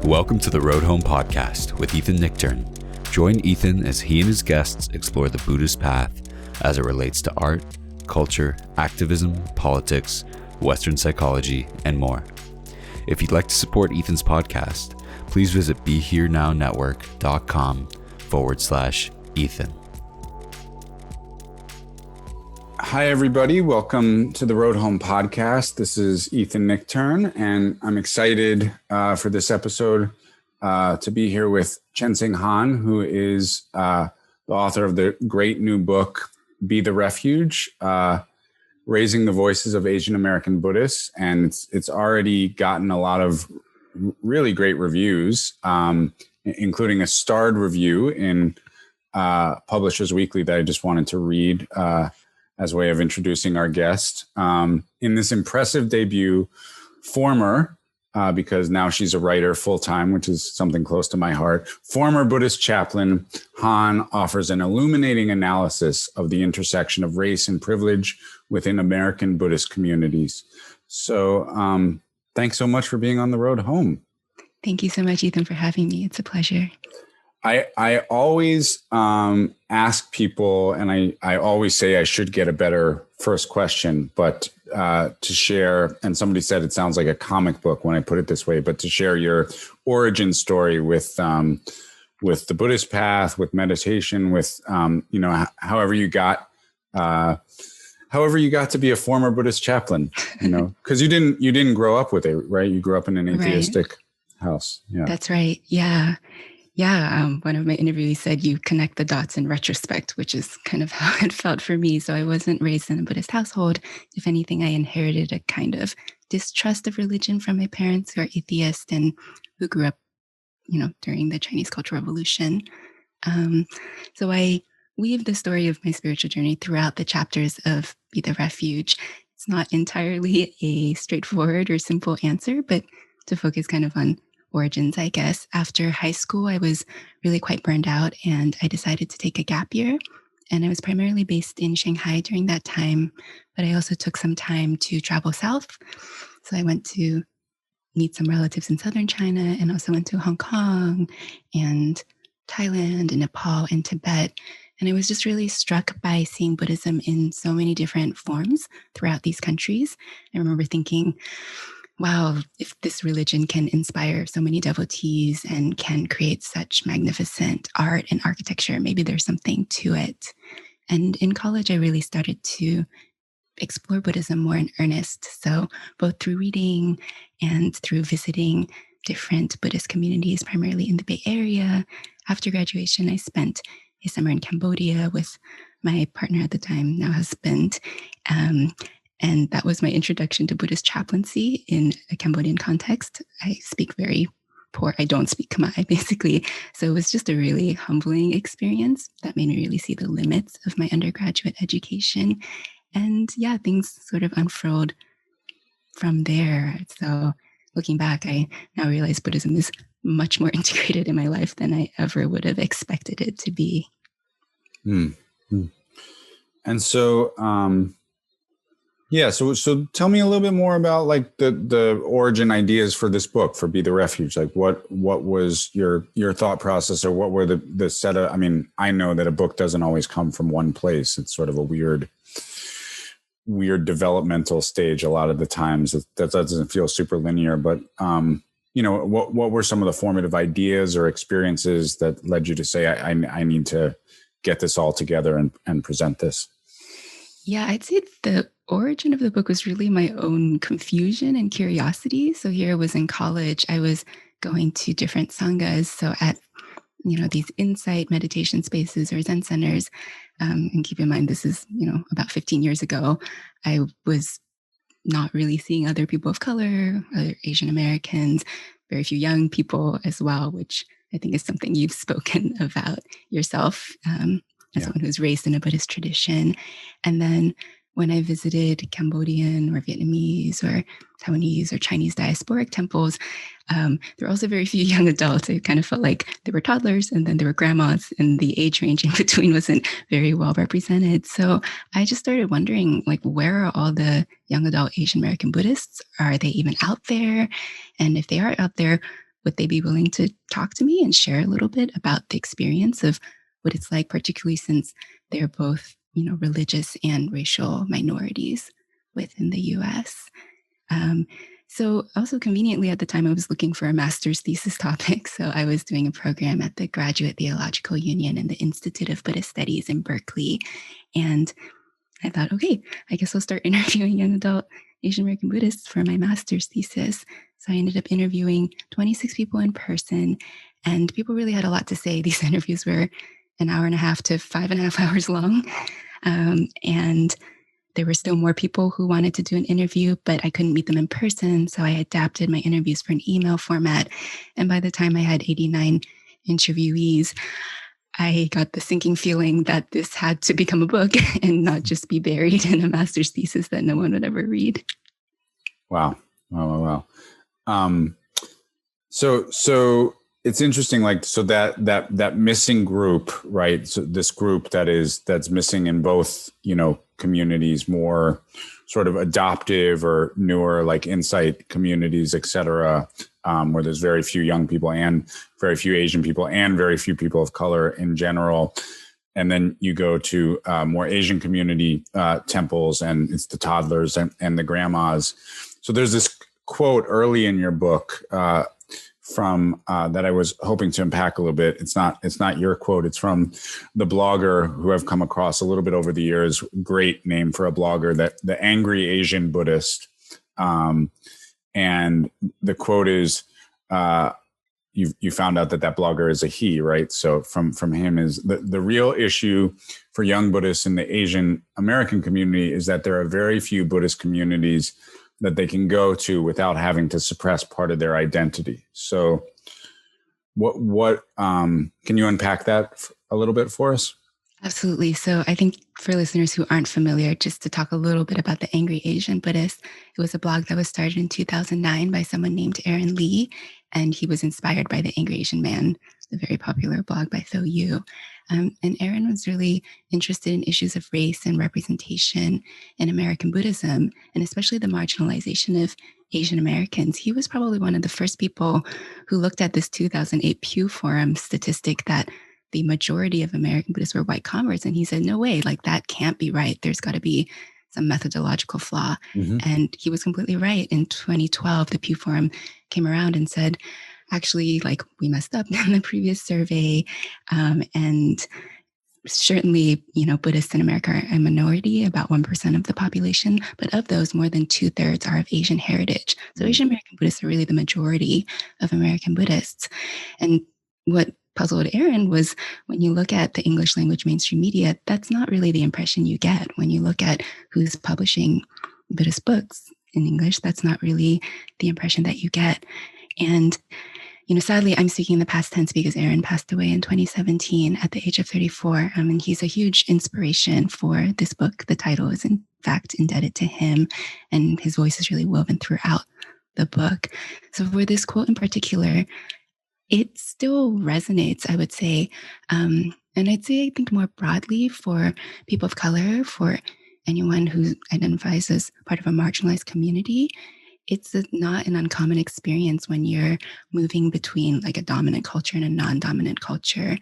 Welcome to the Road Home podcast with Ethan Nichtern. Join Ethan as he and his guests explore the Buddhist path as it relates to art, culture, activism, politics, Western psychology, and more. If you'd like to support Ethan's podcast, please visit BeHereNowNetwork.com/Ethan. Hi, everybody. Welcome to the Road Home podcast. This is Ethan Nichtern, and I'm excited for this episode to be here with Chenxing Han, who is the author of the great new book, Be the Refuge, Raising the Voices of Asian American Buddhists. And it's already gotten a lot of really great reviews, including a starred review in Publishers Weekly that I just wanted to read as a way of introducing our guest. In this impressive debut, because now she's a writer full-time, which is something close to my heart, former Buddhist chaplain Han offers an illuminating analysis of the intersection of race and privilege within American Buddhist communities. So thanks so much for being on the road home. Thank you so much, Ethan, for having me. It's a pleasure. I always ask people, and I always say I should get a better first question, but to share, and somebody said it sounds like a comic book when I put it this way, but to share your origin story with the Buddhist path, with meditation, with however you got to be a former Buddhist chaplain, because you didn't grow up with it, right? You grew up in an atheistic house. Yeah, that's right. Yeah. One of my interviewees said you connect the dots in retrospect, which is kind of how it felt for me. So I wasn't raised in a Buddhist household. If anything, I inherited a kind of distrust of religion from my parents, who are atheists and who grew up, during the Chinese Cultural Revolution. So I weave the story of my spiritual journey throughout the chapters of Be the Refuge. It's not entirely a straightforward or simple answer, but to focus kind of on origins, I guess. After high school, I was really quite burned out and I decided to take a gap year. And I was primarily based in Shanghai during that time, but I also took some time to travel south. So I went to meet some relatives in southern China and also went to Hong Kong and Thailand and Nepal and Tibet. And I was just really struck by seeing Buddhism in so many different forms throughout these countries. I remember thinking, wow, if this religion can inspire so many devotees and can create such magnificent art and architecture, maybe there's something to it. And in college, I really started to explore Buddhism more in earnest. So both through reading and through visiting different Buddhist communities, primarily in the Bay Area. After graduation, I spent a summer in Cambodia with my partner at the time, now husband. And that was my introduction to Buddhist chaplaincy in a Cambodian context. I speak very poor. I don't speak Khmer, basically. So it was just a really humbling experience that made me really see the limits of my undergraduate education. And yeah, things sort of unfurled from there. So looking back, I now realize Buddhism is much more integrated in my life than I ever would have expected it to be. Mm-hmm. And so, so tell me a little bit more about like the origin ideas for this book, for Be the Refuge. Like what was your thought process, or what were the set of, I know that a book doesn't always come from one place. It's sort of a weird developmental stage a lot of the times. That doesn't feel super linear, but what were some of the formative ideas or experiences that led you to say, I need to get this all together and present this? Yeah, I'd say the origin of the book was really my own confusion and curiosity. So here I was in college, I was going to different sanghas. So at, these insight meditation spaces or Zen centers, and keep in mind, this is, about 15 years ago, I was not really seeing other people of color, other Asian Americans, very few young people as well, which I think is something you've spoken about yourself. As someone who's raised in a Buddhist tradition. And then when I visited Cambodian or Vietnamese or Taiwanese or Chinese diasporic temples, there were also very few young adults. I kind of felt like there were toddlers and then there were grandmas, and the age range in between wasn't very well represented. So I just started wondering, where are all the young adult Asian American Buddhists? Are they even out there? And if they are out there, would they be willing to talk to me and share a little bit about the experience of what it's like, particularly since they're both, religious and racial minorities within the US. So also conveniently at the time, I was looking for a master's thesis topic. So I was doing a program at the Graduate Theological Union and the Institute of Buddhist Studies in Berkeley. And I thought, okay, I guess I'll start interviewing young adult Asian American Buddhists for my master's thesis. So I ended up interviewing 26 people in person, and people really had a lot to say. These interviews were 1.5 to 5.5 hours long. And there were still more people who wanted to do an interview, but I couldn't meet them in person. So I adapted my interviews for an email format. And by the time I had 89 interviewees, I got the sinking feeling that this had to become a book and not just be buried in a master's thesis that no one would ever read. Wow. So it's interesting, that missing group, right? So this group that's missing in both, communities, more sort of adoptive or newer, like insight communities, et cetera, where there's very few young people and very few Asian people and very few people of color in general. And then you go to more Asian community temples, and it's the toddlers and the grandmas. So there's this quote early in your book from that I was hoping to unpack a little bit. It's not your quote. It's from the blogger who I've come across a little bit over the years. Great name for a blogger, that the Angry Asian Buddhist. And the quote is, you found out that blogger is a he, right? So from him is the real issue for young Buddhists in the Asian American community is that there are very few Buddhist communities that they can go to without having to suppress part of their identity. So what can you unpack that a little bit for us? Absolutely. So I think for listeners who aren't familiar, just to talk a little bit about the Angry Asian Buddhist, it was a blog that was started in 2009 by someone named Aaron Lee, and he was inspired by The Angry Asian Man, the very popular blog by Tho Yu. And Aaron was really interested in issues of race and representation in American Buddhism, and especially the marginalization of Asian Americans. He was probably one of the first people who looked at this 2008 Pew Forum statistic that the majority of American Buddhists were white converts. And he said, no way, that can't be right. There's got to be some methodological flaw. Mm-hmm. And he was completely right. In 2012, the Pew Forum came around and said, actually, we messed up in the previous survey. And certainly, Buddhists in America are a minority, about 1% of the population. But of those, more than 2/3 are of Asian heritage. So Asian American Buddhists are really the majority of American Buddhists. And what puzzled Aaron was, when you look at the English language mainstream media, that's not really the impression you get. When you look at who's publishing Buddhist books in English, that's not really the impression that you get. And, sadly, I'm speaking in the past tense because Aaron passed away in 2017 at the age of 34. And he's a huge inspiration for this book. The title is, in fact, indebted to him, and his voice is really woven throughout the book. So for this quote in particular, it still resonates, I would say. And I'd say, I think more broadly for people of color, for anyone who identifies as part of a marginalized community, it's not an uncommon experience when you're moving between a dominant culture and a non-dominant culture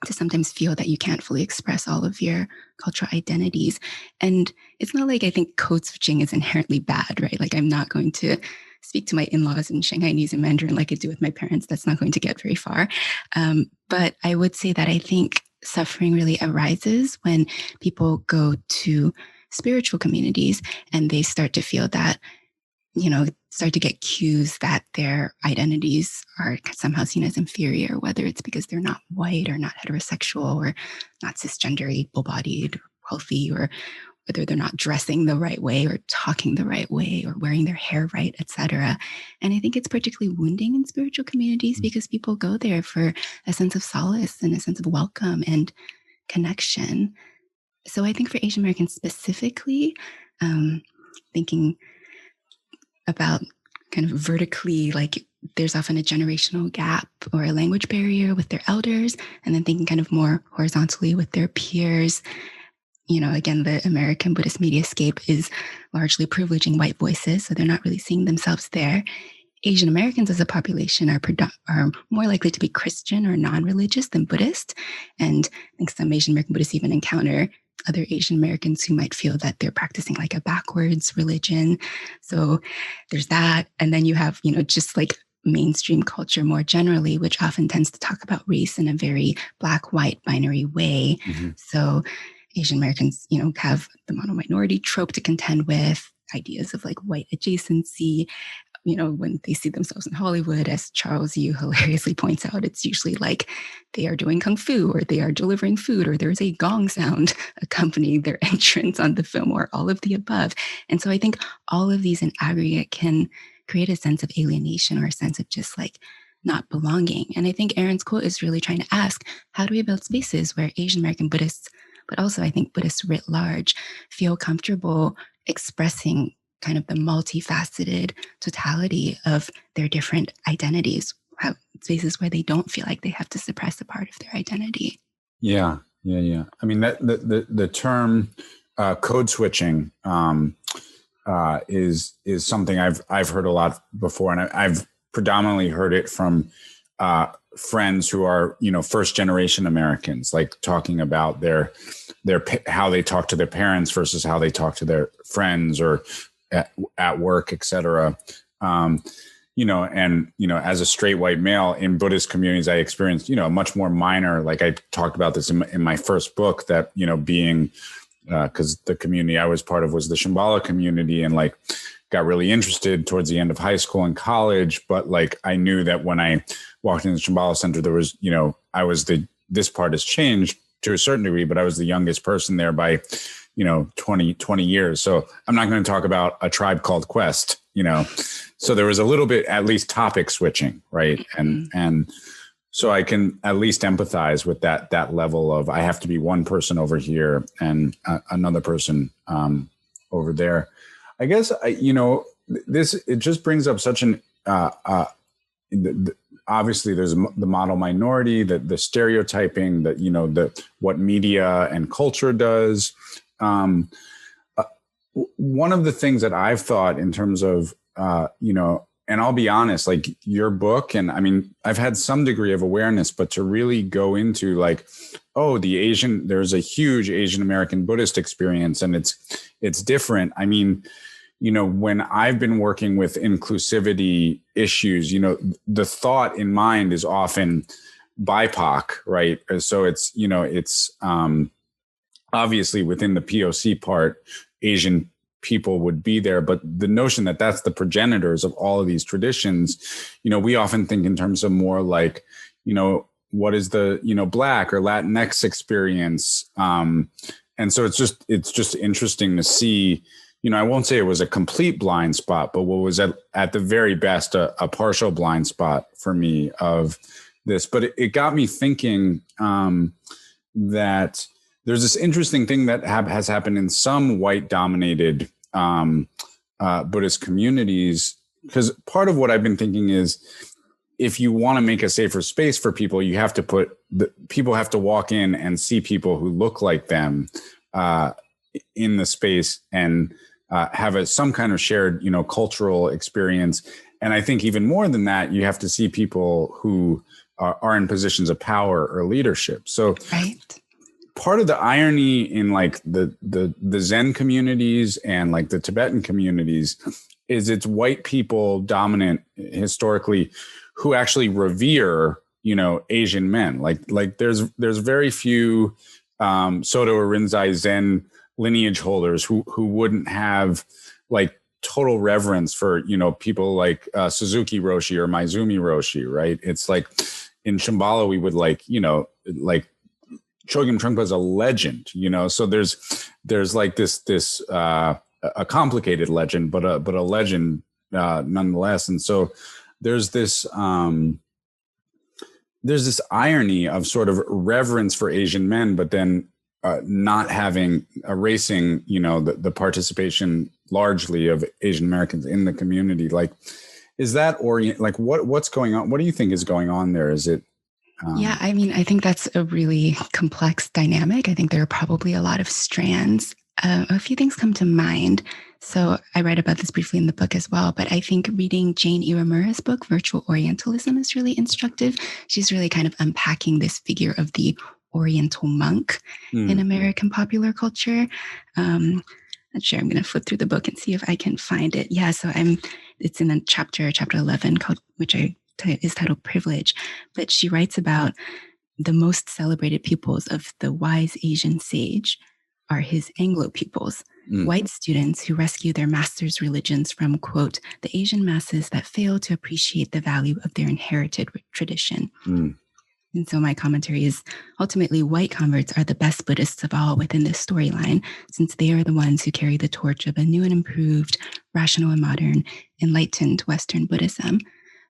to sometimes feel that you can't fully express all of your cultural identities. And it's not I think code switching is inherently bad, right? I'm not going to speak to my in-laws in Shanghainese and Mandarin like I do with my parents. That's not going to get very far. But I would say that I think suffering really arises when people go to spiritual communities and they start to feel that, start to get cues that their identities are somehow seen as inferior, whether it's because they're not white or not heterosexual or not cisgender, able-bodied, healthy, or whether they're not dressing the right way or talking the right way or wearing their hair right, etc. And I think it's particularly wounding in spiritual communities because people go there for a sense of solace and a sense of welcome and connection. So I think for Asian Americans specifically, thinking about kind of vertically, there's often a generational gap or a language barrier with their elders, and then thinking kind of more horizontally with their peers. Again, the American Buddhist mediascape is largely privileging white voices, so they're not really seeing themselves there. Asian Americans as a population are more likely to be Christian or non-religious than Buddhist. And I think some Asian American Buddhists even encounter other Asian Americans who might feel that they're practicing like a backwards religion. So there's that. And then you have, just like mainstream culture more generally, which often tends to talk about race in a very black-white binary way. Mm-hmm. So Asian Americans, have the model minority trope to contend with, ideas of like white adjacency. When they see themselves in Hollywood, as Charles Yu hilariously points out, it's usually like they are doing kung fu or they are delivering food or there's a gong sound accompanying their entrance on the film or all of the above. And so I think all of these in aggregate can create a sense of alienation or a sense of just like not belonging. And I think Aaron's quote is really trying to ask, how do we build spaces where Asian American Buddhists, but also I think Buddhists writ large, feel comfortable expressing kind of the multifaceted totality of their different identities, spaces where they don't feel like they have to suppress a part of their identity. Yeah. I mean, that the term code switching is something I've heard a lot before, and I've predominantly heard it from friends who are first generation Americans, like talking about their how they talk to their parents versus how they talk to their friends or at work, et cetera. As a straight white male in Buddhist communities, I experienced, much more minor, like I talked about this in my first book, that, being, because the community I was part of was the Shambhala community, and like got really interested towards the end of high school and college. But like, I knew that when I walked into the Shambhala Center, there was, this part has changed to a certain degree, but I was the youngest person there by 20 years. So I'm not going to talk about A Tribe Called Quest, so there was a little bit, at least topic switching. Right. And so I can at least empathize with that level of, I have to be one person over here and another person over there. I guess, it just brings up such an, obviously there's the model minority, the stereotyping, that, what media and culture does. One of the things that I've thought in terms of, and I'll be honest, like your book, and I mean, I've had some degree of awareness, but to really go into like, there's a huge Asian American Buddhist experience and it's different. I mean, when I've been working with inclusivity issues, the thought in mind is often BIPOC, right? So it's, obviously within the POC part, Asian people would be there, but the notion that that's the progenitors of all of these traditions, we often think in terms of more like, what is the, Black or Latinx experience? And so it's just interesting to see, I won't say it was a complete blind spot, but what was at the very best, a partial blind spot for me of this. But it got me thinking that there's this interesting thing that has happened in some white-dominated Buddhist communities, because part of what I've been thinking is, if you want to make a safer space for people, you have to people have to walk in and see people who look like them in the space and have some kind of shared, cultural experience. And I think even more than that, you have to see people who are in positions of power or leadership. So right. Part of the irony in like the Zen communities and like the Tibetan communities is it's white people dominant historically who actually revere, Asian men. Like there's very few Soto or Rinzai Zen lineage holders who wouldn't have like total reverence for, people like Suzuki Roshi or Maizumi Roshi, right? It's like in Shambhala, we would like Chogyam Trungpa is a legend, so there's like this a complicated legend, but a legend nonetheless. And so there's this irony of sort of reverence for Asian men, but then not erasing, the participation largely of Asian Americans in the community. Like, is that what's going on? What do you think is going on there? Is it? Yeah, I mean, I think that's a really complex dynamic. I think there are probably a lot of strands. A few things come to mind. So I write about this briefly in the book as well, but I think reading Jane Iwamura's book, Virtual Orientalism, is really instructive. She's really kind of unpacking this figure of the Oriental monk in American popular culture. Not sure. I'm going to flip through the book and see if I can find it. Yeah, so it's in a chapter 11, is titled Privilege. But she writes about the most celebrated pupils of the wise Asian sage are his Anglo pupils, white students who rescue their masters' religions from, quote, the Asian masses that fail to appreciate the value of their inherited tradition. And so my commentary is ultimately white converts are the best Buddhists of all within this storyline, since they are the ones who carry the torch of a new and improved, rational and modern, enlightened Western Buddhism.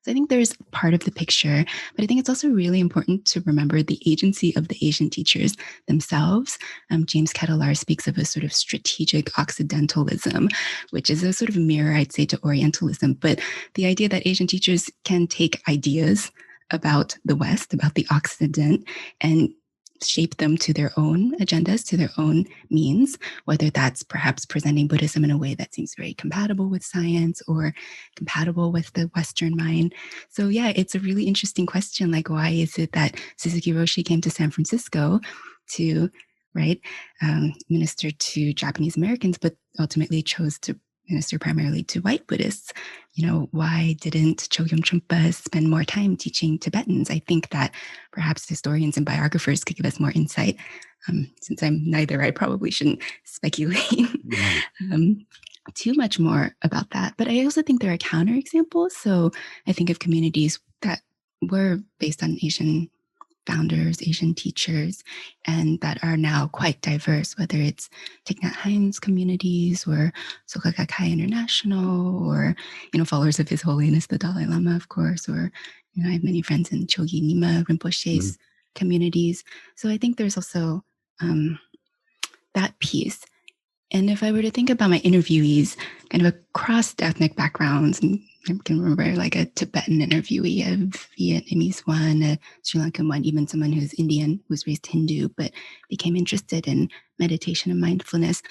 So I think there's part of the picture, but I think it's also really important to remember the agency of the Asian teachers themselves. James Ketelar speaks of a sort of strategic Occidentalism, which is a sort of mirror, I'd say, to Orientalism. But the idea that Asian teachers can take ideas about the West, about the Occident, and shape them to their own agendas, to their own means, whether that's perhaps presenting Buddhism in a way that seems very compatible with science or compatible with the Western mind. So yeah, it's a really interesting question. Like, why is it that Suzuki Roshi came to San Francisco to, minister to Japanese Americans, but ultimately chose to minister primarily to white Buddhists? Why didn't Chogyam Trungpa spend more time teaching Tibetans? I think that perhaps historians and biographers could give us more insight. Since I'm neither, I probably shouldn't speculate too much more about that. But I also think there are counterexamples. So I think of communities that were based on Asian founders, Asian teachers, and that are now quite diverse, whether it's Thich Nhat Hanh's communities or Soka Gakkai International or, followers of His Holiness the Dalai Lama, of course, or, I have many friends in Chogi Nyima Rinpoche's communities. So I think there's also that piece. And if I were to think about my interviewees kind of across ethnic backgrounds, and I can remember like a Tibetan interviewee, a Vietnamese one, a Sri Lankan one, even someone who's Indian, who was raised Hindu, but became interested in meditation and mindfulness.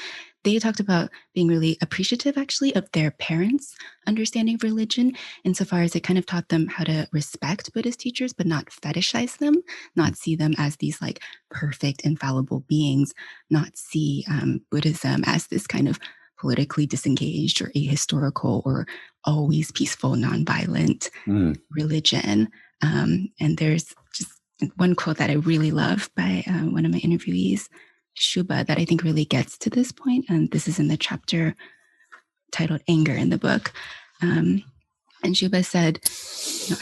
They talked about being really appreciative, actually, of their parents' understanding of religion, insofar as it kind of taught them how to respect Buddhist teachers, but not fetishize them, not see them as these like perfect, infallible beings, not see Buddhism as this kind of politically disengaged or ahistorical or always peaceful, nonviolent religion. And there's just one quote that I really love by one of my interviewees, Shuba, that I think really gets to this point. And this is in the chapter titled Anger in the book. And Shuba said,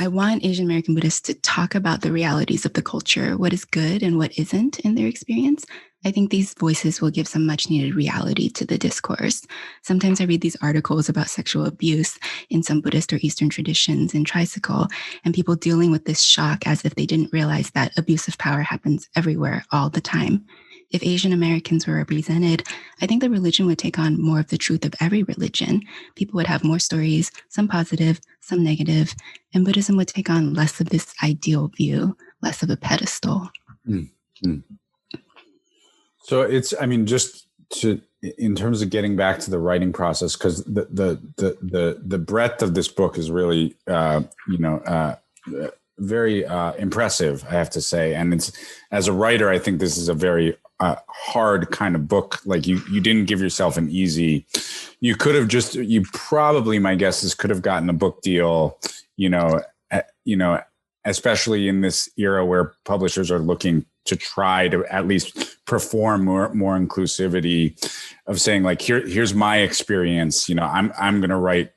I want Asian American Buddhists to talk about the realities of the culture, what is good and what isn't in their experience. I think these voices will give some much needed reality to the discourse. Sometimes I read these articles about sexual abuse in some Buddhist or Eastern traditions in Tricycle, and people dealing with this shock as if they didn't realize that abuse of power happens everywhere all the time. If Asian Americans were represented, I think the religion would take on more of the truth of every religion. People would have more stories, some positive, some negative, and Buddhism would take on less of this ideal view, less of a pedestal. Mm-hmm. So it's, in terms of getting back to the writing process, because the breadth of this book is really, very impressive, I have to say. And it's, as a writer, I think this is a very hard kind of book. Like you didn't give yourself an easy, you probably, my guess is, could have gotten a book deal, especially in this era where publishers are looking to try to at least perform more inclusivity, of saying like, here's my experience. I'm going to write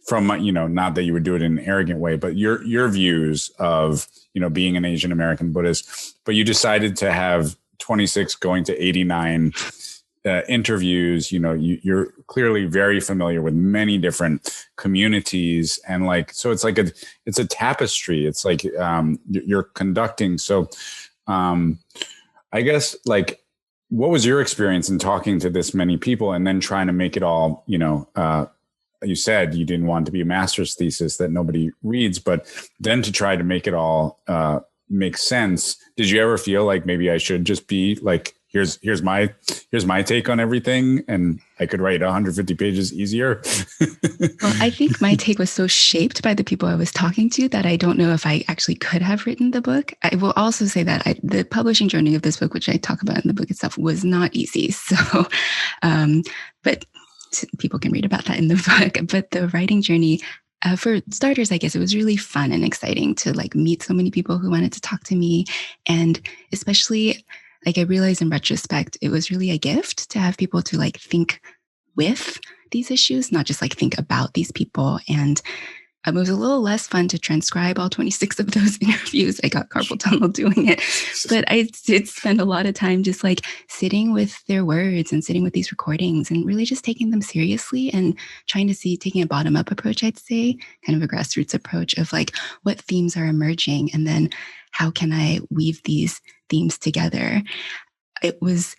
from, not that you would do it in an arrogant way, but your views of, being an Asian American Buddhist, but you decided to have 26 going to 89 interviews. You're clearly very familiar with many different communities, and so it's like it's a tapestry. It's like you're conducting. So I guess what was your experience in talking to this many people and then trying to make it all, you said you didn't want to be a master's thesis that nobody reads, but then to try to make it all make sense. Did you ever feel like maybe I should just be here's my take on everything, and I could write 150 pages easier. Well, I think my take was so shaped by the people I was talking to that I don't know if I actually could have written the book. I will also say that the publishing journey of this book, which I talk about in the book itself, was not easy. So, but people can read about that in the book. But the writing journey, for starters, I guess it was really fun and exciting to like meet so many people who wanted to talk to me. And especially, like I realized in retrospect, it was really a gift to have people to like think with these issues, not just like think about these people. And it was a little less fun to transcribe all 26 of those interviews. I got carpal tunnel doing it, but I did spend a lot of time just like sitting with their words and sitting with these recordings and really just taking them seriously and trying to see, taking a bottom-up approach, I'd say, kind of a grassroots approach of like what themes are emerging and then how can I weave these themes together. It was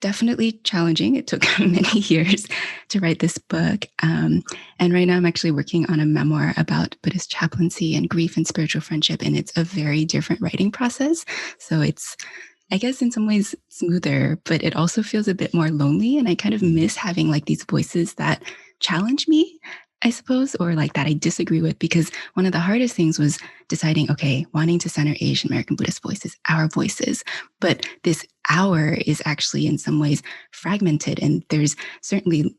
definitely challenging. It took many years to write this book. And right now I'm actually working on a memoir about Buddhist chaplaincy and grief and spiritual friendship. And it's a very different writing process. So it's, I guess in some ways smoother, but it also feels a bit more lonely. And I kind of miss having like these voices that challenge me, I suppose, or like that I disagree with, because one of the hardest things was deciding, okay, wanting to center Asian American Buddhist voices, our voices, but this our is actually in some ways fragmented, and there's certainly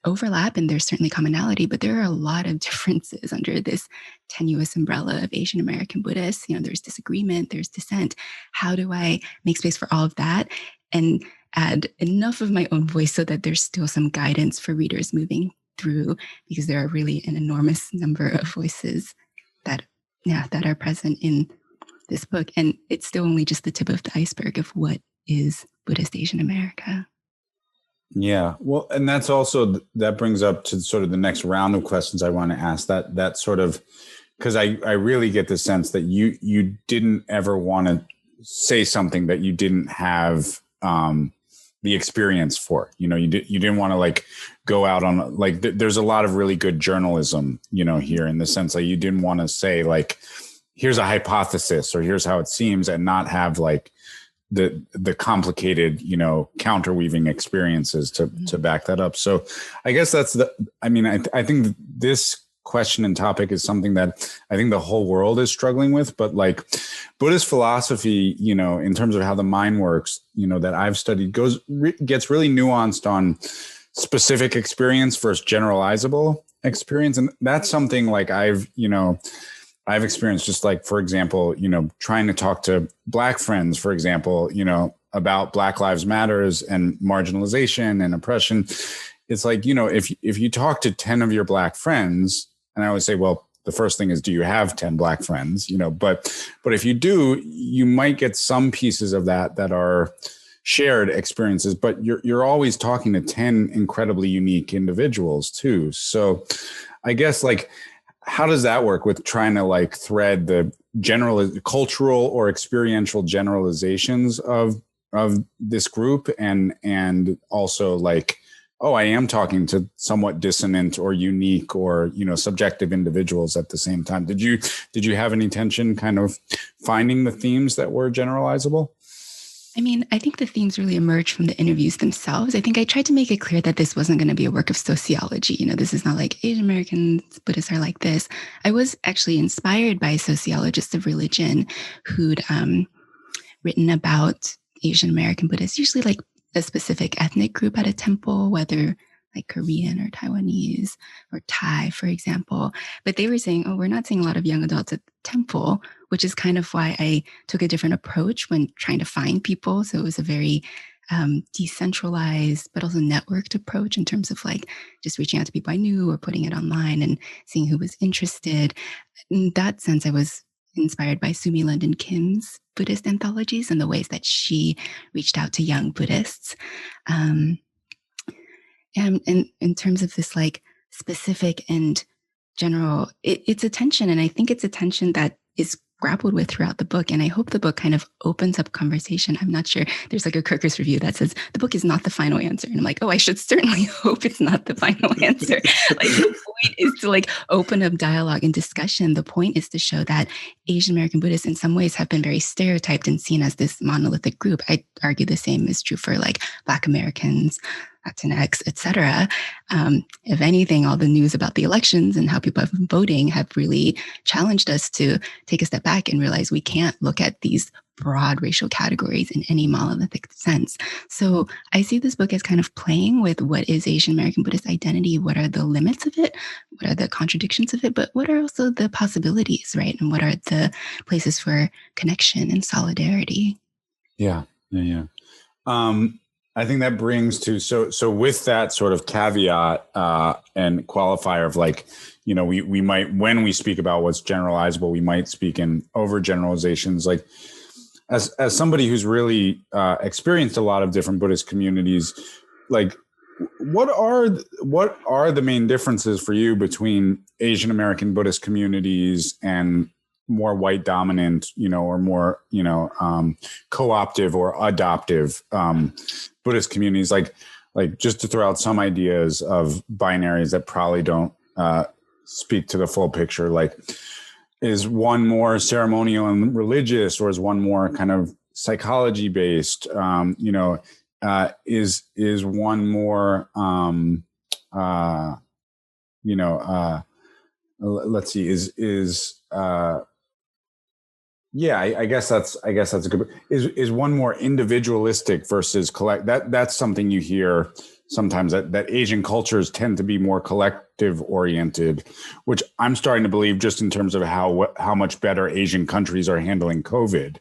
overlap and there's certainly commonality, but there are a lot of differences under this tenuous umbrella of Asian American Buddhists. You know, there's disagreement, there's dissent. How do I make space for all of that and add enough of my own voice so that there's still some guidance for readers moving through, because there are really an enormous number of voices that are present in this book. And it's still only just the tip of the iceberg of what is Buddhist Asian America. Yeah. Well, and that's also, that brings up to sort of the next round of questions I want to ask, that sort of, because I really get the sense that you didn't ever want to say something that you didn't have the experience for, you didn't want to like go out on like, there's a lot of really good journalism, here in the sense that you didn't want to say like, here's a hypothesis or here's how it seems, and not have like the complicated, counterweaving experiences to back that up. So I guess that's I think this question and topic is something that I think the whole world is struggling with, but like Buddhist philosophy, in terms of how the mind works, that I've studied gets really nuanced on specific experience versus generalizable experience. And that's something like I've experienced, just like, for example, trying to talk to Black friends, for example, about Black Lives Matters and marginalization and oppression. It's like, if you talk to 10 of your Black friends, and I always say, well, the first thing is, do you have 10 Black friends? But if you do, you might get some pieces of that are shared experiences, but you're always talking to 10 incredibly unique individuals too. So I guess like, how does that work with trying to like thread the general cultural or experiential generalizations of this group and also like, oh, I am talking to somewhat dissonant or unique or, subjective individuals at the same time. Did you have any tension kind of finding the themes that were generalizable? I mean, I think the themes really emerge from the interviews themselves. I think I tried to make it clear that this wasn't going to be a work of sociology. This is not like Asian American Buddhists are like this. I was actually inspired by sociologists of religion who'd written about Asian American Buddhists, usually like a specific ethnic group at a temple, whether like Korean or Taiwanese or Thai, for example. But they were saying, oh, we're not seeing a lot of young adults at the temple, which is kind of why I took a different approach when trying to find people. So it was a very decentralized, but also networked approach in terms of like just reaching out to people I knew or putting it online and seeing who was interested. In that sense, I was inspired by Sumi London Kim's Buddhist anthologies and the ways that she reached out to young Buddhists. And in terms of this like specific and general, it's a tension. And I think it's a tension that is grappled with throughout the book. And I hope the book kind of opens up conversation. I'm not sure. There's like a Kirkus review that says the book is not the final answer. And I'm like, oh, I should certainly hope it's not the final answer. Like, point is to like open up dialogue and discussion. The point is to show that Asian American Buddhists in some ways have been very stereotyped and seen as this monolithic group. I argue the same is true for like Black Americans, Latinx, etc. If anything, all the news about the elections and how people have been voting have really challenged us to take a step back and realize we can't look at these broad racial categories in any monolithic sense. So I see this book as kind of playing with what is Asian American Buddhist identity, what are the limits of it, what are the contradictions of it, but what are also the possibilities, right? And what are the places for connection and solidarity? Yeah. I think that brings to, so with that sort of caveat and qualifier of like, we might, when we speak about what's generalizable, we might speak in overgeneralizations. Like as somebody who's really experienced a lot of different Buddhist communities, like what are the main differences for you between Asian American Buddhist communities and more white dominant, or more, co-optive or adoptive Buddhist communities, like just to throw out some ideas of binaries that probably don't speak to the full picture, like is one more ceremonial and religious, or is one more kind of psychology based? Is one more let's see, I guess that's a good. Is one more individualistic versus collect? That's something you hear sometimes, that Asian cultures tend to be more collective oriented, which I'm starting to believe just in terms of how much better Asian countries are handling COVID.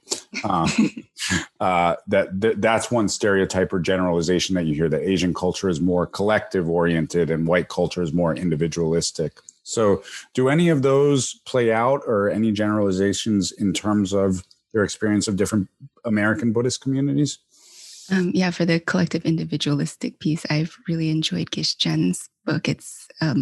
That's one stereotype or generalization that you hear, that Asian culture is more collective oriented and white culture is more individualistic. So do any of those play out, or any generalizations in terms of your experience of different American Buddhist communities? For the collective individualistic piece, I've really enjoyed Gish Jen's book. It's a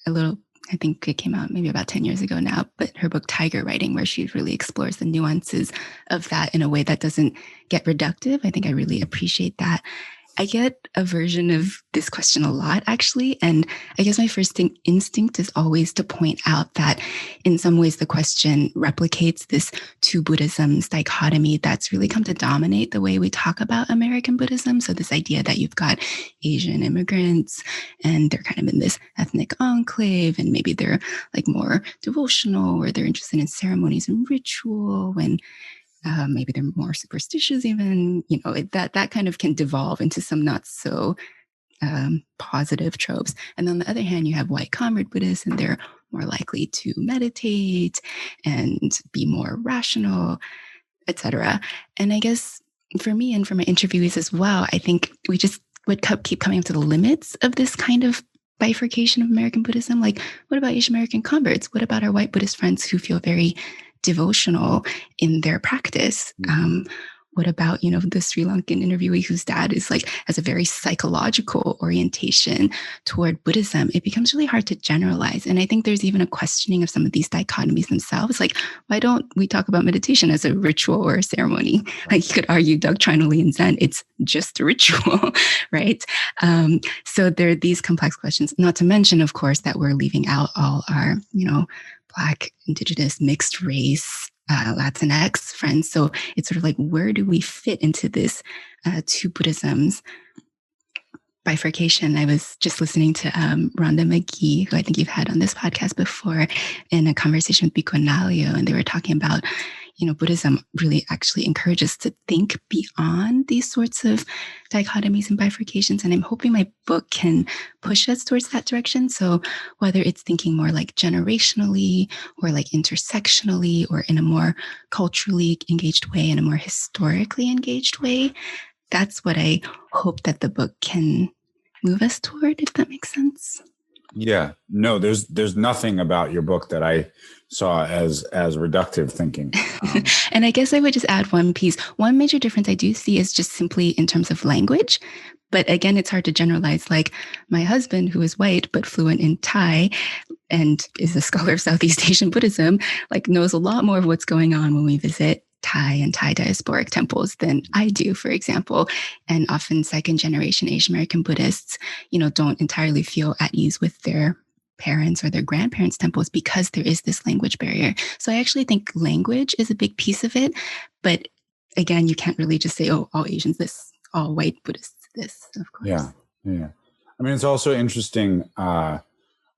little, I think it came out maybe about 10 years ago now, but her book Tiger Writing, where she really explores the nuances of that in a way that doesn't get reductive. I think I really appreciate that. I get a version of this question a lot, actually. And I guess my first instinct is always to point out that in some ways the question replicates this two Buddhisms dichotomy that's really come to dominate the way we talk about American Buddhism. So this idea that you've got Asian immigrants and they're kind of in this ethnic enclave, and maybe they're like more devotional, or they're interested in ceremonies and ritual, and maybe they're more superstitious even, that kind of can devolve into some not so positive tropes. And on the other hand, you have white convert Buddhists, and they're more likely to meditate and be more rational, etc. And I guess for me and for my interviewees as well, I think we just would keep coming up to the limits of this kind of bifurcation of American Buddhism. Like, what about Asian American converts? What about our white Buddhist friends who feel very devotional in their practice? What about, the Sri Lankan interviewee whose dad has a very psychological orientation toward Buddhism? It becomes really hard to generalize. And I think there's even a questioning of some of these dichotomies themselves. Like, why don't we talk about meditation as a ritual or a ceremony? Like, you could argue doctrinally in Zen, it's just a ritual, right? So there are these complex questions, not to mention, of course, that we're leaving out all our, Black, Indigenous, mixed race, Latinx friends. So it's sort of like, where do we fit into this two Buddhisms bifurcation? I was just listening to Rhonda McGee, who I think you've had on this podcast before, in a conversation with Biko Nalio, and they were talking about, Buddhism really actually encourages to think beyond these sorts of dichotomies and bifurcations. And I'm hoping my book can push us towards that direction. So whether it's thinking more like generationally, or like intersectionally, or in a more culturally engaged way, in a more historically engaged way, that's what I hope that the book can move us toward, if that makes sense. Yeah, no, there's nothing about your book that I saw as reductive thinking. And I guess I would just add one piece. One major difference I do see is just simply in terms of language. But again, it's hard to generalize. Like, my husband, who is white but fluent in Thai and is a scholar of Southeast Asian Buddhism, knows a lot more of what's going on when we visit Thai and Thai diasporic temples than I do, for example. And often second generation Asian American Buddhists, don't entirely feel at ease with their parents or their grandparents' temples because there is this language barrier. So I actually think language is a big piece of it. But again, you can't really just say, oh, all Asians this, all white Buddhists this, of course. Yeah. I mean, it's also interesting.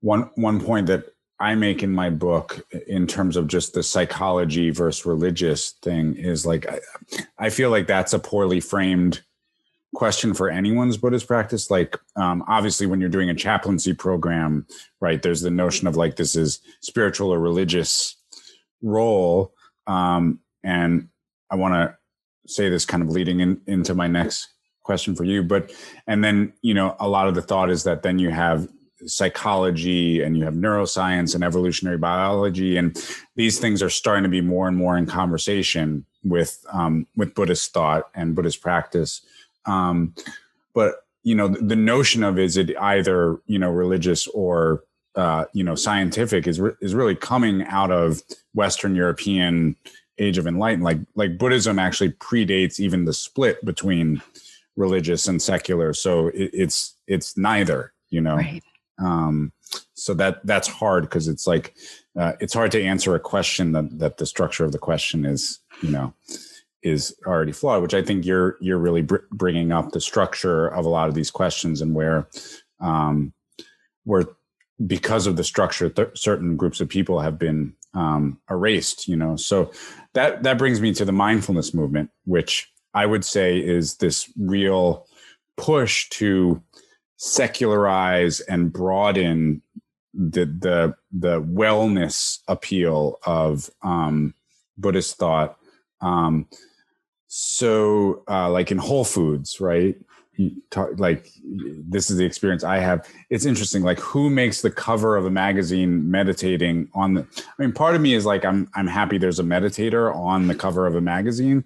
One point that I make in my book in terms of just the psychology versus religious thing is like, I feel like that's a poorly framed question for anyone's Buddhist practice. Like, obviously when you're doing a chaplaincy program, right, there's the notion of like, this is spiritual or religious role. And I want to say this kind of leading into my next question for you, and then, a lot of the thought is that then you have psychology and you have neuroscience and evolutionary biology, and these things are starting to be more and more in conversation with Buddhist thought and Buddhist practice. But the notion of is it either religious or scientific is really coming out of Western European age of enlightenment. Like Buddhism actually predates even the split between religious and secular. So it's neither. Right. So that's hard because it's like it's hard to answer a question that the structure of the question is already flawed, which I think you're really bringing up the structure of a lot of these questions, and where because of the structure, certain groups of people have been erased. So that brings me to the mindfulness movement, which I would say is this real push to secularize and broaden the wellness appeal of Buddhist thought. So like in Whole Foods, right? Like this is the experience I have. It's interesting. Like who makes the cover of a magazine meditating on part of me is like, I'm happy there's a meditator on the cover of a magazine,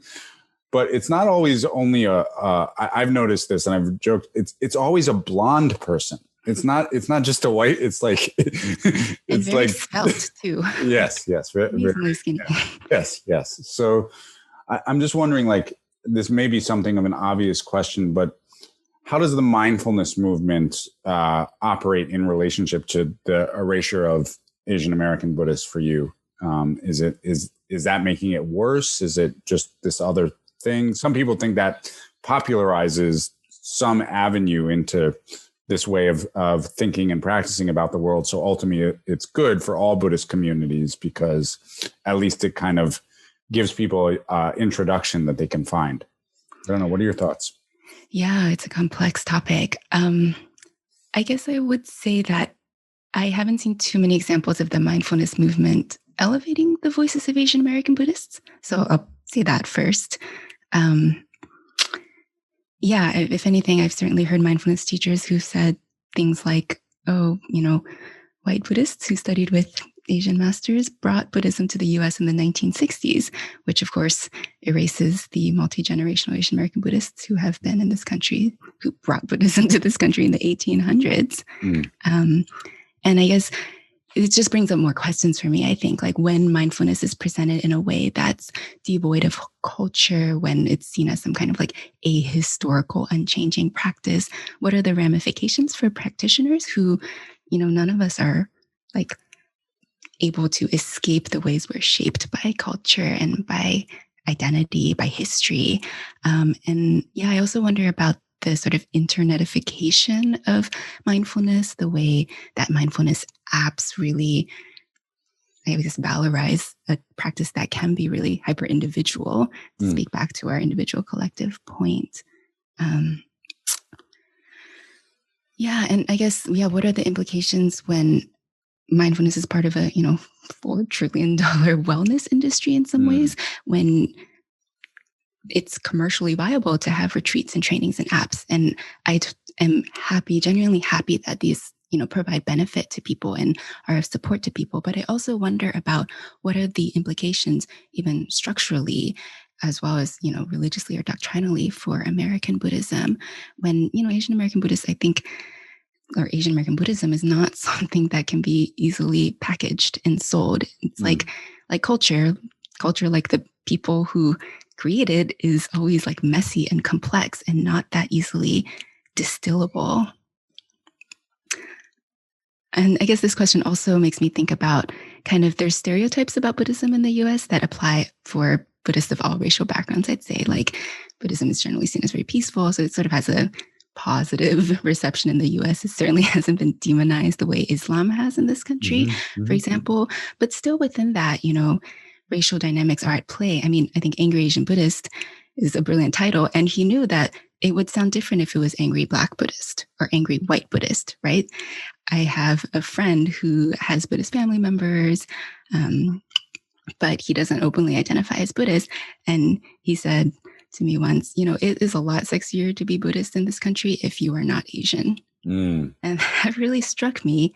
but it's not always only I've noticed this and I've joked. It's always a blonde person. It's not just a white. It's like, it's very like svelte too. Yes. Reasonably skinny. Yes. So I'm just wondering, like, this may be something of an obvious question, but how does the mindfulness movement operate in relationship to the erasure of Asian American Buddhists for you? Is that making it worse? Is it just this other thing? Some people think that popularizes some avenue into this way of thinking and practicing about the world. So ultimately, it's good for all Buddhist communities because at least it kind of gives people introduction that they can find. I don't know. What are your thoughts? Yeah, it's a complex topic. I guess I would say that I haven't seen too many examples of the mindfulness movement elevating the voices of Asian American Buddhists. So I'll say that first. Yeah, if anything, I've certainly heard mindfulness teachers who said things like, white Buddhists who studied with Asian masters brought Buddhism to the US in the 1960s, which of course erases the multi-generational Asian American Buddhists who have been in this country, who brought Buddhism to this country in the 1800s. And I guess it just brings up more questions for me, I think, like when mindfulness is presented in a way that's devoid of culture, when it's seen as some kind of like ahistorical, unchanging practice, what are the ramifications for practitioners who, none of us are like able to escape the ways we're shaped by culture and by identity, by history. And yeah, I also wonder about the sort of internetification of mindfulness, the way that mindfulness apps really, I guess, valorize a practice that can be really hyper individual, to speak back to our individual collective point. And I guess, what are the implications when mindfulness is part of a, $4 trillion wellness industry in some ways, when it's commercially viable to have retreats and trainings and apps. And I am genuinely happy that these, provide benefit to people and are of support to people. But I also wonder about what are the implications, even structurally, as well as, religiously or doctrinally for American Buddhism, when, Asian American Buddhists, I think, or Asian American Buddhism is not something that can be easily packaged and sold. It's like culture, like the people who created is always like messy and complex and not that easily distillable. And I guess this question also makes me think about kind of there's stereotypes about Buddhism in the US that apply for Buddhists of all racial backgrounds, I'd say. Like Buddhism is generally seen as very peaceful, so it sort of has a positive reception in the US. It certainly hasn't been demonized the way Islam has in this country, for example. But still within that, racial dynamics are at play. I mean, I think Angry Asian Buddhist is a brilliant title. And he knew that it would sound different if it was Angry Black Buddhist or Angry White Buddhist, right? I have a friend who has Buddhist family members, but he doesn't openly identify as Buddhist. And he said to me once, it is a lot sexier to be Buddhist in this country if you are not Asian. And that really struck me.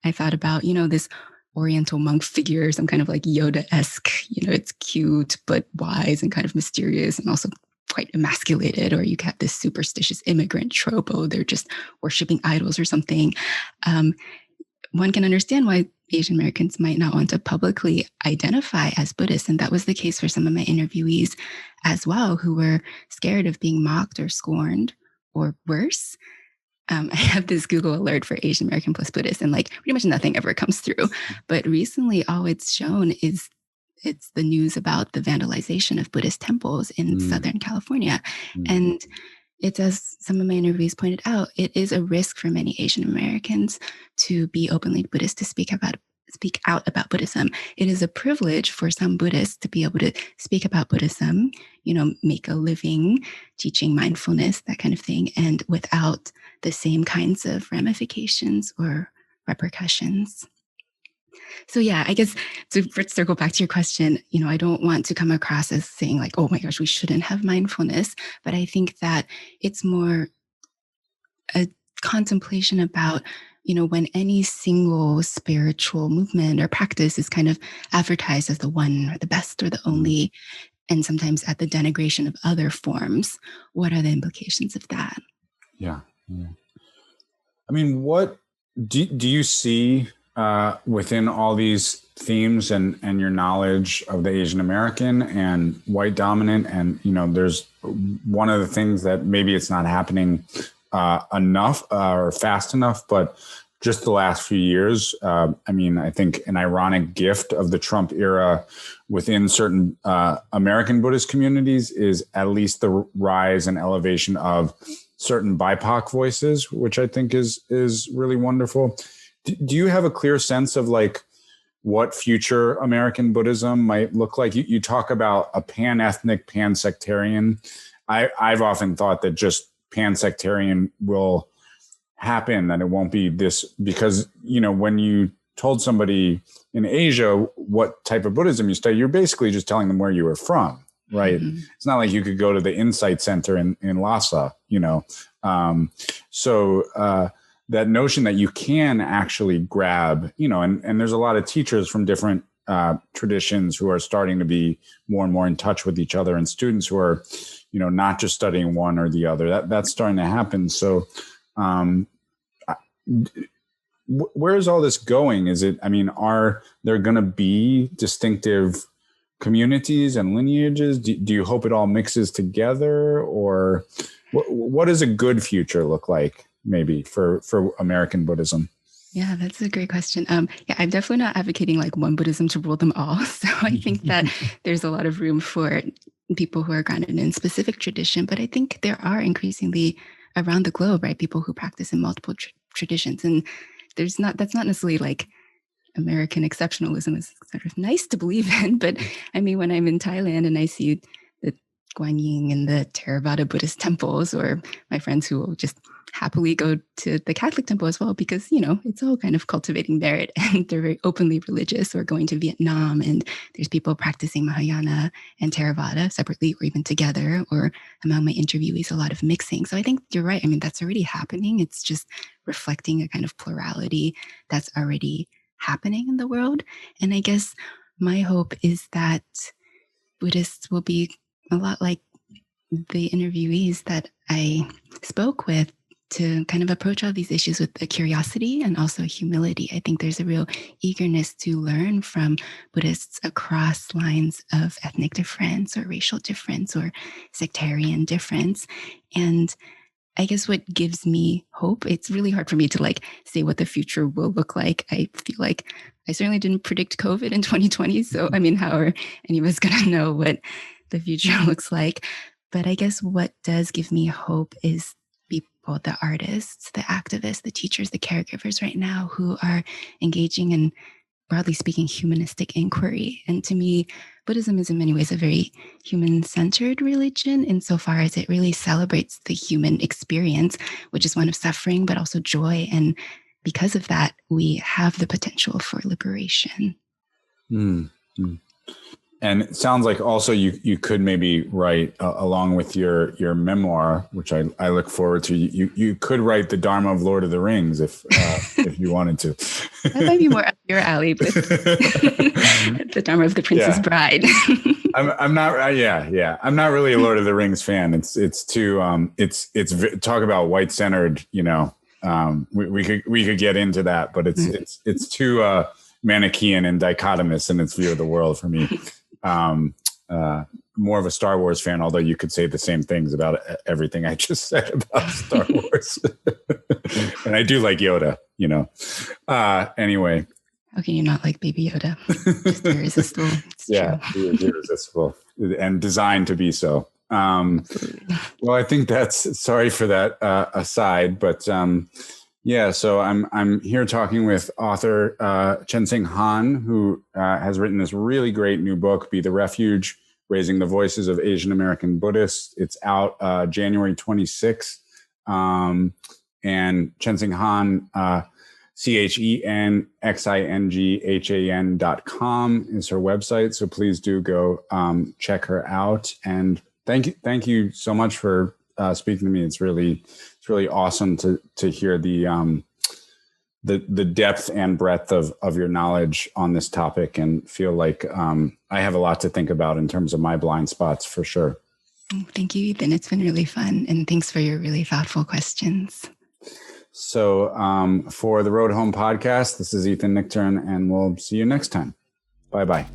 I thought about, this Oriental monk figure, some kind of like Yoda-esque, it's cute, but wise and kind of mysterious and also quite emasculated. Or you have this superstitious immigrant trope, they're just worshiping idols or something. One can understand why Asian Americans might not want to publicly identify as Buddhist. And that was the case for some of my interviewees as well, who were scared of being mocked or scorned or worse. I have this Google alert for Asian American plus Buddhist, and like pretty much nothing ever comes through. But recently, all it's shown is it's the news about the vandalization of Buddhist temples in Southern California. And it's, as some of my interviews pointed out, it is a risk for many Asian Americans to be openly Buddhist, to speak out about Buddhism. It is a privilege for some Buddhists to be able to speak about Buddhism, make a living teaching mindfulness, that kind of thing, and without the same kinds of ramifications or repercussions. So yeah, I guess to circle back to your question, I don't want to come across as saying like, oh my gosh, we shouldn't have mindfulness. But I think that it's more a contemplation about, when any single spiritual movement or practice is kind of advertised as the one or the best or the only, and sometimes at the denigration of other forms, what are the implications of that? Yeah. I mean, what do you see within all these themes and your knowledge of the Asian American and white dominant? And, there's one of the things that maybe it's not happening enough or fast enough, but just the last few years, I think an ironic gift of the Trump era within certain American Buddhist communities is at least the rise and elevation of certain BIPOC voices, which I think is really wonderful. Do you have a clear sense of like what future American Buddhism might look like? You talk about a pan-ethnic, pan-sectarian. I've often thought that just pan-sectarian will happen, that it won't be this, because, when you told somebody in Asia what type of Buddhism you study, you're basically just telling them where you were from, right? Mm-hmm. It's not like you could go to the Insight Center in Lhasa, that notion that you can actually grab, and there's a lot of teachers from different traditions who are starting to be more and more in touch with each other, and students who are, not just studying one or the other. That's starting to happen. So where is all this going? Are there going to be distinctive communities and lineages? Do you hope it all mixes together, or what does a good future look like? Maybe for American Buddhism? Yeah, that's a great question. I'm definitely not advocating like one Buddhism to rule them all. So I think that there's a lot of room for people who are grounded in specific tradition, but I think there are increasingly around the globe, right, people who practice in multiple traditions. And that's not necessarily like American exceptionalism is sort of nice to believe in, but when I'm in Thailand and I see the Guanyin and the Theravada Buddhist temples, or my friends who will just happily go to the Catholic temple as well, because, it's all kind of cultivating merit and they're very openly religious, or going to Vietnam and there's people practicing Mahayana and Theravada separately or even together, or among my interviewees, a lot of mixing. So I think you're right. That's already happening. It's just reflecting a kind of plurality that's already happening in the world. And I guess my hope is that Buddhists will be a lot like the interviewees that I spoke with, to kind of approach all these issues with a curiosity and also humility. I think there's a real eagerness to learn from Buddhists across lines of ethnic difference or racial difference or sectarian difference. And I guess what gives me hope, it's really hard for me to like say what the future will look like. I feel like I certainly didn't predict COVID in 2020. So, I mean, how are any of us going to know what the future looks like? But I guess what does give me hope is people, the artists, the activists, the teachers, the caregivers right now who are engaging in, broadly speaking, humanistic inquiry. And to me, Buddhism is in many ways a very human-centered religion insofar as it really celebrates the human experience, which is one of suffering, but also joy. And because of that, we have the potential for liberation. Mm-hmm. And it sounds like also you could maybe write along with your memoir, which I look forward to. You could write the Dharma of Lord of the Rings if you wanted to. That might be more up your alley, but the Dharma of the Princess Bride. I'm not. Yeah. I'm not really a Lord of the Rings fan. It's too. It's talk about white centered. We could get into that, but it's too Manichaean and dichotomous in its view of the world for me. More of a Star Wars fan, although you could say the same things about everything I just said about Star Wars. And I do like Yoda, anyway. How can you not like Baby Yoda? Just irresistible. He is irresistible and designed to be so. Well, I think sorry for that aside, but so I'm here talking with author Chenxing Han, who has written this really great new book, Be the Refuge, Raising the Voices of Asian American Buddhists. It's out January 26th. And Chenxing Han, ChenXinghan.com is her website. So please do go check her out. And thank you so much for speaking to me. It's really awesome to hear the depth and breadth of your knowledge on this topic, and feel like I have a lot to think about in terms of my blind spots for sure. Thank you, Ethan. It's been really fun, and thanks for your really thoughtful questions. So for the Road Home podcast, this is Ethan Nichtern, and we'll see you next time. Bye-bye.